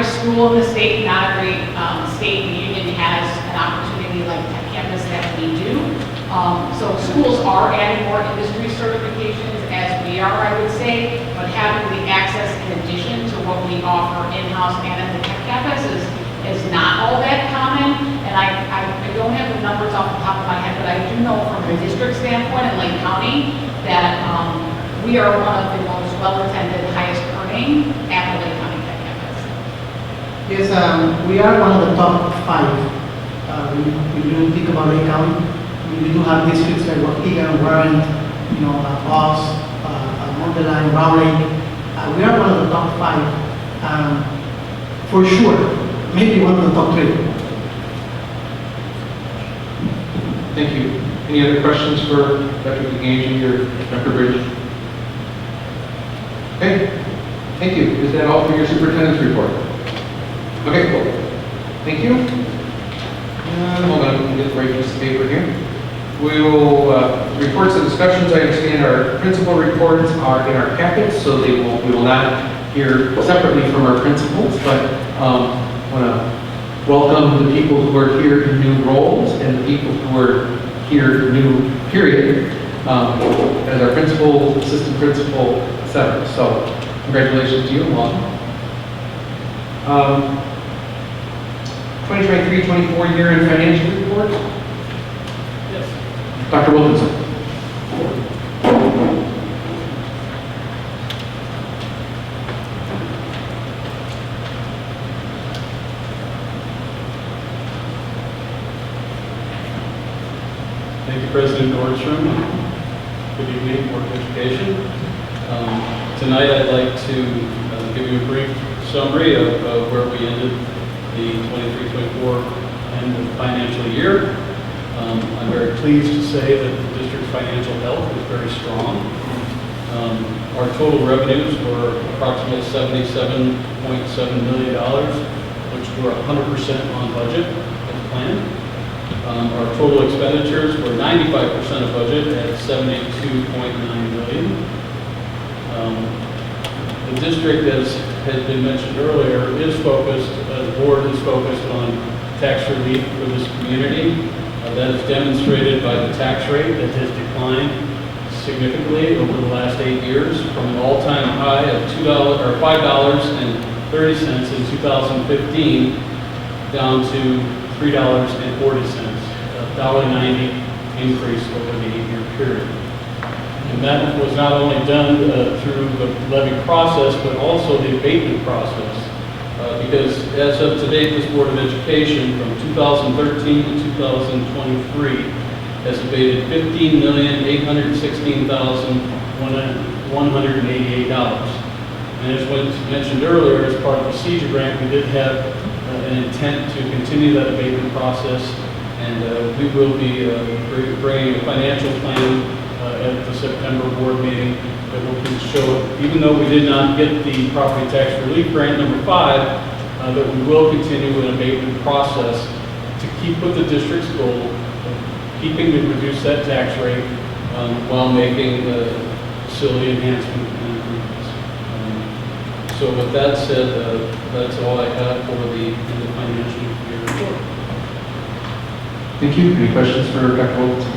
school in the state, not every state in the union has an opportunity like Tech Campus that we do. So schools are adding more industry certifications as we are, I would say, but having the access in addition to what we offer in-house and at the Tech Campus is not all that common. And I don't have the numbers off the top of my head, but I do know from a district standpoint in Lake County that we are one of the most well-attended, highest earning at the Lake County Tech Campus. Yes, we are one of the top 5. When you think about Lake County, we do have districts like Waukegan, Warren, Boss, Monteline, Brown Lake. We are one of the top 5, for sure. Maybe one of the top 3. Thank you. Any other questions for Dr. DeGangi or Dr. Bridge? Okay, thank you. Is that all for your superintendent's report? Okay, cool. Thank you. Hold on, let me get the right piece of paper here. We will, reports and discussions, I understand our principal reports are in our packets, so we will not hear separately from our principals, but I want to welcome the people who are here in new roles and the people who are here new period as our principal, assistant principal, etc. So congratulations to you and welcome. 2023-24 year-end financial report. Yes. Dr. Wilkinson. Thank you, President Nordstrom. Good evening, Board of Education. Tonight I'd like to give you a brief summary of where we ended the 23-24 end of financial year. I'm very pleased to say that the district's financial health is very strong. Our total revenues were approximately $77.7 million, which were 100% on budget as planned. Our total expenditures were 95% of budget at $72.9 million. The district, as has been mentioned earlier, is focused, the board is focused on tax relief for this community. That is demonstrated by the tax rate that has declined significantly over the last 8 years from an all-time high of $5.30 in 2015 down to $3.40, a $1.90 increase over the 8-year period. And that was not only done through the levy process, but also the abatement process. Because as of today, this Board of Education from 2013 to 2023 has abated $15,816,188. And as was mentioned earlier, as part of the seizure grant, we did have an intent to continue that abatement process, and we will be bringing a financial plan at the September board meeting that will show, even though we did not get the property tax relief grant number 5, that we will continue an abatement process to keep with the district's goal of keeping to reduce that tax rate while making facility enhancement and So with that said, that's all I have for the end of financial year report. Thank you. Any questions for Dr. Wilkinson?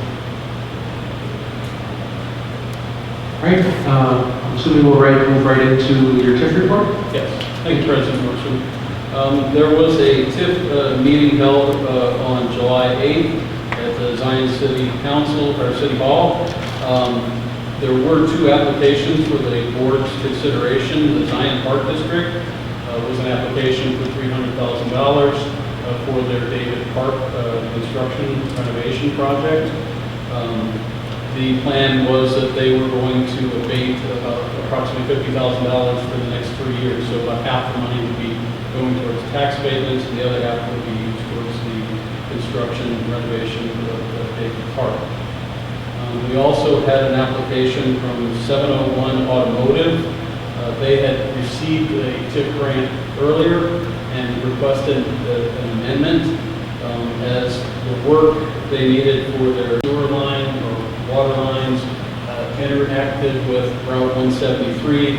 All right, I'm assuming we'll move right into your TIF report? Yes, thank you, President Nordstrom. There was a TIF meeting held on July 8th at the Zion City Council, or City Hall. There were 2 applications for the board's consideration. The Zion Park District was an application for $300,000 for their David Park construction renovation project. The plan was that they were going to abate approximately $50,000 for the next 3 years. So about half the money would be going towards tax abatements, and the other half would be used towards the construction and renovation of David Park. We also had an application from 701 Automotive. They had received a TIF grant earlier and requested an amendment as the work they needed for their sewer line or water lines interacted with Route 173,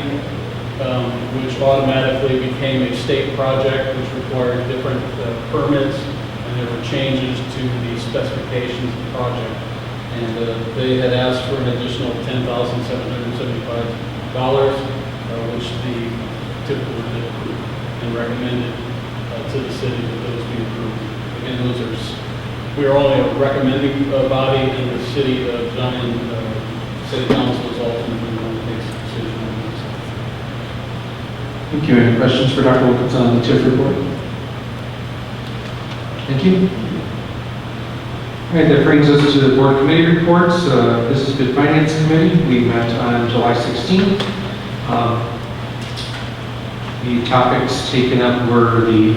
which automatically became a state project which required different permits, and there were changes to the specifications of the project. And they had asked for an additional $10,775, which the TIF board did approve and recommended to the city that those be approved. Again, we are only a recommending body, and the city of Zion City Council is ultimately the one that makes the decision on this. Thank you. Any questions for Dr. Wilkinson on the TIF report? Thank you. All right, that brings us to the board committee reports. This is Good Finance Committee. We met on July 16th. The topics taken up were the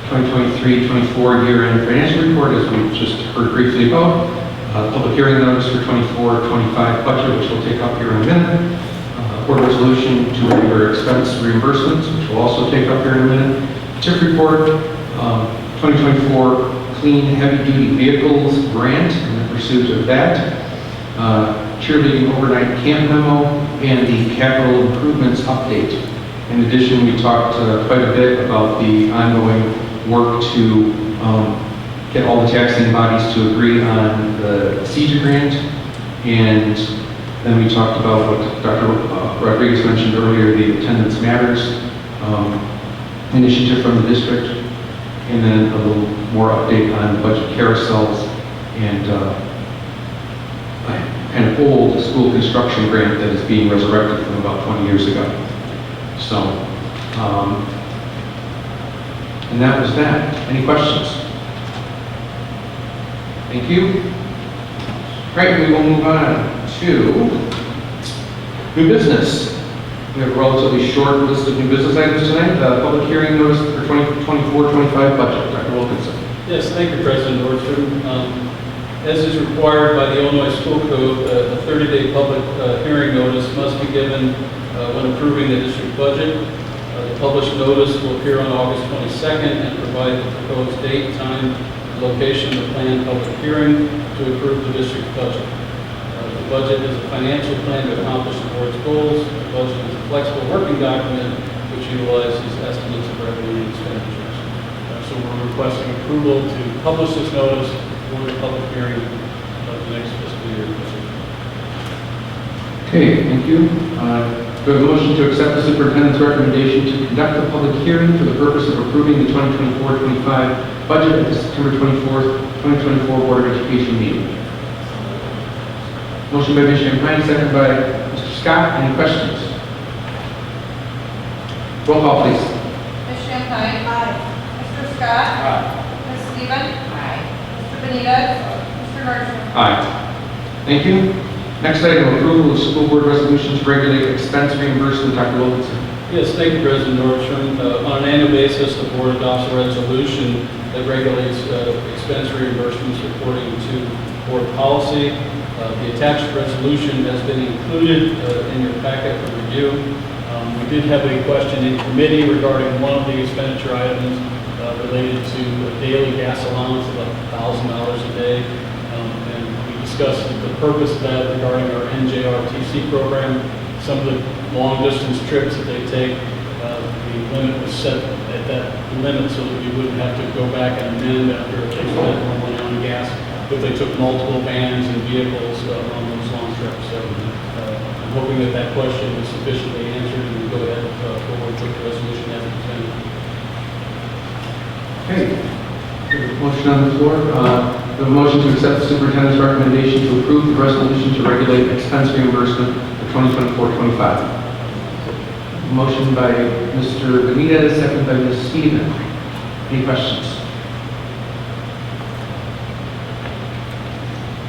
2023-24 year-end financial report, as we've just heard briefly about. Public hearing notice for 24-25 budget, which we'll take up here in a minute. Board resolution to regular expense reimbursements, which we'll also take up here in a minute. TIF report, 2024 Clean Heavy-Duty Vehicles Grant in the pursuit of that. Cheerleading overnight camp memo, and the capital improvements update. In addition, we talked quite a bit about the ongoing work to get all the taxing bodies to agree on the CEJA grant, and then we talked about what Dr. Rodriguez mentioned earlier, the Attendance Matters initiative from the district, and then a little more update on the budget carousels and kind of old school construction grant that is being resurrected from about 20 years ago. So, and that was that. Any questions? Thank you. Right, we will move on to new business. We have a relatively short list of new business items tonight. Public hearing notice for 2024-25 budget. Dr. Wilkinson. Yes, thank you, President Nordstrom. As is required by the Illinois School Code, a 30-day public hearing notice must be given when approving the district budget. The published notice will appear on August 22nd and provide the proposed date, time, and location of the planned public hearing to approve the district budget. The budget is a financial plan to accomplish the board's goals. The budget is a flexible working document which utilizes estimates of revenue and expenditures. So we're requesting approval to publish this notice for the public hearing of the next fiscal year. Okay, thank you. Do I have a motion to accept the superintendent's recommendation to conduct a public hearing for the purpose of approving the 2024-25 budget at the September 24th, 2024 Board of Education meeting? Motion by Ms. Champagne, second by Mr. Scott. Any questions? Roll call, please. Ms. Champagne? Aye. Mr. Scott? Aye. Ms. Stevens? Aye. Mr. Benitez? Mr. Nordstrom? Aye. Thank you. Next item, approval of school board resolution to regulate expense reimbursement. Dr. Wilkinson. Yes, thank you, President Nordstrom. On an annual basis, the board adopts a resolution that regulates expense reimbursements according to board policy. The attached resolution has been included in your packet for review. We did have a question in committee regarding one of the expenditure items related to a daily gas allowance of $1,000 a day. And we discussed the purpose of that regarding our NJRTC program. Some of the long distance trips that they take, limit was set at that limit so that we wouldn't have to go back and amend after they spent more money on gas if they took multiple vans and vehicles on those long trips. So I'm hoping that that question is sufficiently answered and we go ahead forward with the resolution as presented. Okay. Motion on the floor. The motion to accept the superintendent's recommendation to approve the resolution to regulate expense reimbursement for 2024-25. Motion by Mr. Benitez, second by Ms. Stevens. Any questions?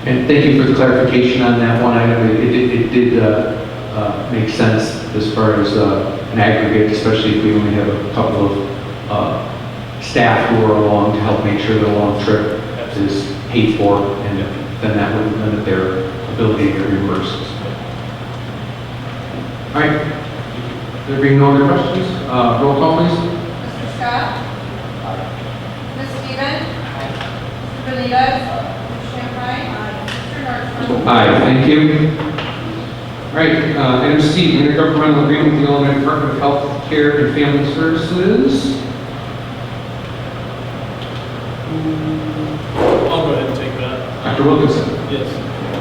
And thank you for the clarification on that one item. It did make sense as far as an aggregate, especially if we only have a couple of staff who are along to help make sure the long trip is paid for, and then that would limit their ability to reimburse. All right. There being no other questions, roll call please. Mr. Scott? Ms. Stevens? Mr. Benitez? Ms. Champagne? Mr. Nordstrom? Aye, thank you. All right, item C, intergovernmental agreement with the Illinois Department of Health Care and Family Services. I'll go ahead and take that. Dr. Wilkinson. Yes.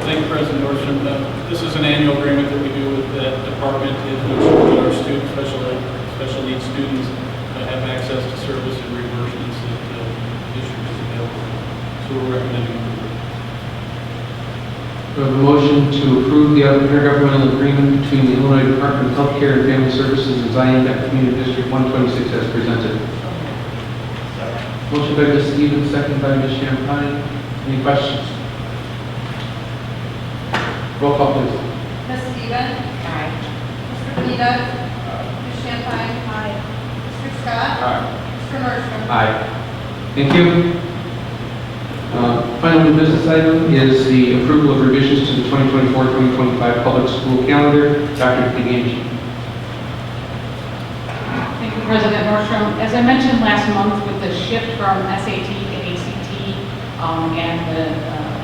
Thank you, President Nordstrom. This is an annual agreement that we do with that department in which our students, special needs students, have access to service and reimbursements that the district is available. So we're recommending approval. We have a motion to approve the intergovernmental agreement between the Illinois Department of Health Care and Family Services and Zion-Benton Community District 126 as presented. Motion by Ms. Stevens, second by Ms. Champagne. Any questions? Roll call please. Ms. Stevens? Aye. Mr. Benitez? Ms. Champagne? Aye. Mr. Scott? Mr. Nordstrom? Aye. Thank you. Final new business item is the approval of revisions to the 2024-2025 public school calendar. Dr. DeGangi. Thank you, President Nordstrom. As I mentioned last month, with the shift from SAT to ACT and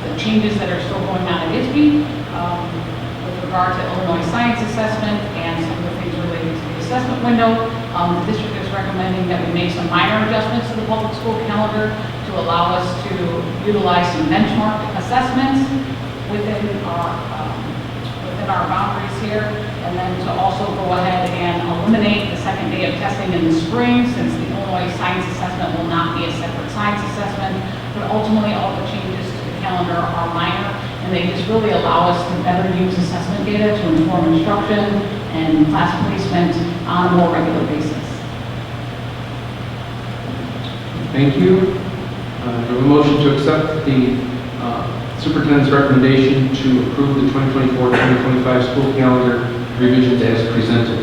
the changes that are still going on at Zee-Bee with regard to Illinois science assessment and some of the things related to the assessment window, the district is recommending that we make some minor adjustments to the public school calendar to allow us to utilize some benchmark assessments within our boundaries here, and then to also go ahead and eliminate the second day of testing in the spring, since the Illinois science assessment will not be a separate science assessment. But ultimately, all the changes to the calendar are minor, and they just really allow us to better use assessment data to inform instruction and class placement on a more regular basis. Thank you. We have a motion to accept the superintendent's recommendation to approve the 2024-2025 school calendar revisions as presented.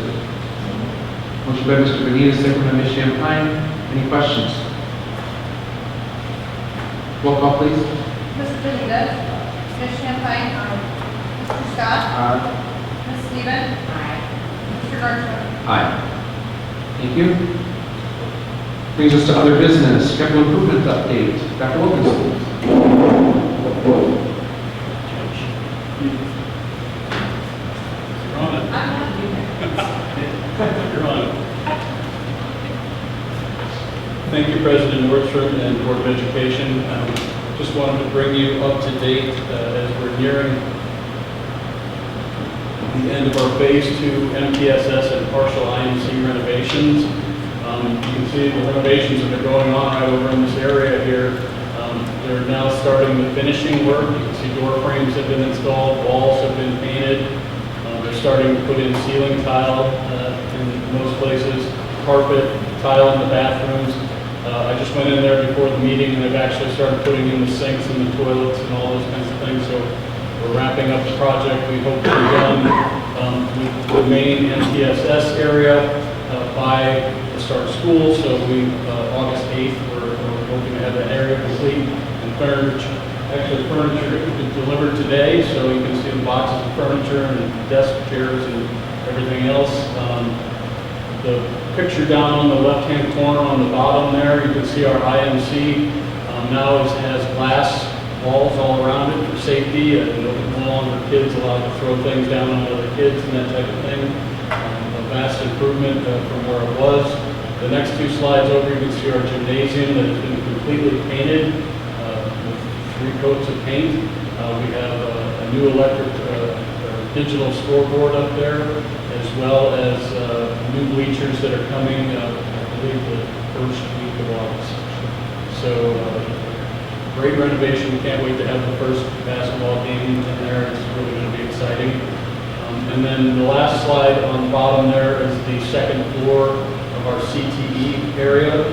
Motion by Mr. Benitez, second by Ms. Champagne. Any questions? Roll call please. Mr. Benitez? Ms. Champagne? Mr. Scott? Ms. Stevens? Mr. Nordstrom? Aye. Thank you. Brings us to other business, capital improvement update. Dr. Wilkinson. You're on it. You're on it. Thank you, President Nordstrom and Board of Education. Just wanted to bring you up to date as we're nearing the end of our Phase 2 MTSS and partial IMC renovations. You can see the renovations that are going on right over in this area here. They're now starting the finishing work. You can see door frames have been installed, walls have been painted. They're starting to put in ceiling tile in most places, carpet, tile in the bathrooms. I just went in there before the meeting and they've actually started putting in the sinks and the toilets and all those kinds of things. So we're wrapping up the project. We hope to be done with the main MTSS area by the start of school. So August 8th, we're hoping to have that area complete. And furniture is delivered today, so you can see the boxes of furniture and desk chairs and everything else. The picture down on the left-hand corner on the bottom there, you can see our IMC now has glass walls all around it for safety, and no longer kids allowed to throw things down on other kids and that type of thing. A vast improvement from where it was. The next two slides over, you can see our gymnasium that has been completely painted with 3 coats of paint. We have a new electric digital scoreboard up there, as well as new bleachers that are coming, I believe, the first week of August. So, great renovation. We can't wait to have the first basketball game in there. It's really going to be exciting. And then the last slide on the bottom there is the second floor of our CTE area.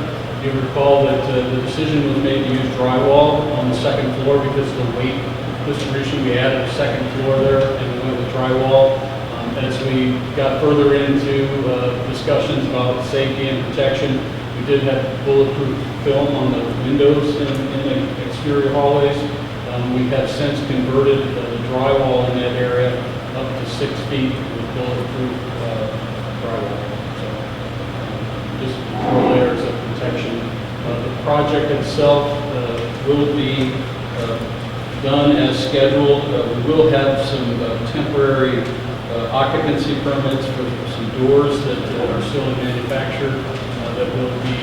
You recall that the decision was made to use drywall on the second floor because of the weight distribution. We added a second floor there and we went with drywall. As we got further into discussions about safety and protection, we did have bulletproof film on the windows in the exterior hallways. We have since converted the drywall in that area up to 6 feet with bulletproof drywall. So just 4 layers of protection. The project itself will be done as scheduled. We will have some temporary occupancy permits for some doors that are still in manufacture. That will be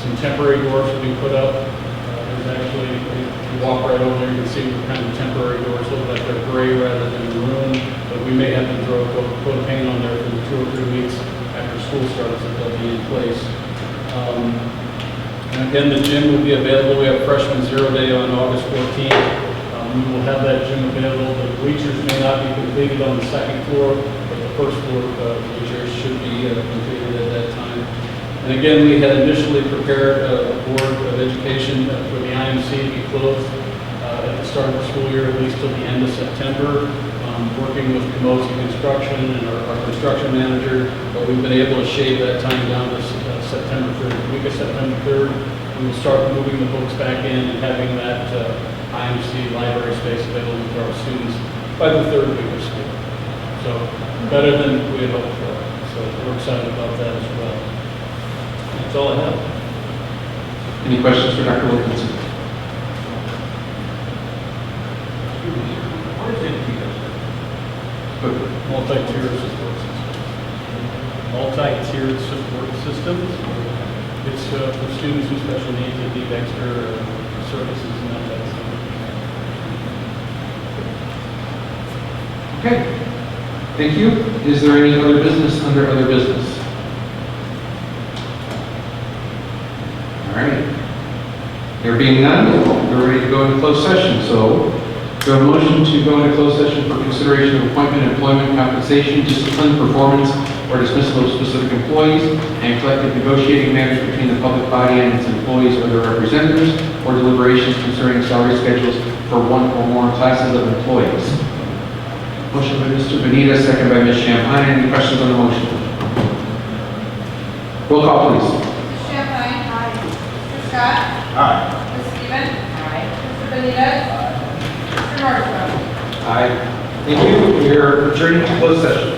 some temporary doors will be put up. There's actually, if you walk right over there, you can see what kind of temporary doors look like. They're gray rather than maroon, but we may have to throw a coat of paint on there for the 2 or 3 weeks after school starts that they'll be in place. And again, the gym will be available. We have freshman 0 day on August 14th. We will have that gym available. The bleachers may not be completed on the second floor, but the first floor bleachers should be completed at that time. And again, we had initially prepared a Board of Education for the IMC to be closed at the start of the school year, at least till the end of September, working with Comosi Construction and our construction manager, but we've been able to shave that time down to September 3rd. The week of September 3rd, we will start moving the books back in and having that IMC library space available for our students by the 3rd week of school. So better than we had hoped for. So we're excited about that as well. That's all I have. Any questions for Dr. Wilkinson? What is MTS? Multi-tiered support system. Multi-tiered support systems. It's for students with special needs that need extra services and that type of stuff. Okay. Thank you. Is there any other business under other business? All right. There being none, we're ready to go into closed session. So, do I have a motion to go into closed session for consideration of appointment, employment, compensation, discipline, performance, or dismissal of specific employees, and collective negotiating matters between the public body and its employees or their representatives, or deliberations concerning salary schedules for 1 or more classes of employees. Motion by Mr. Benita, second by Ms. Champagne. Any questions on the motion? Roll call, please. Mr. Champagne? Aye. Mr. Scott? Aye. Ms. Stevens? Aye. Mr. Benitez? Mr. Nordstrom? Aye. Thank you. We are adjourning to closed session.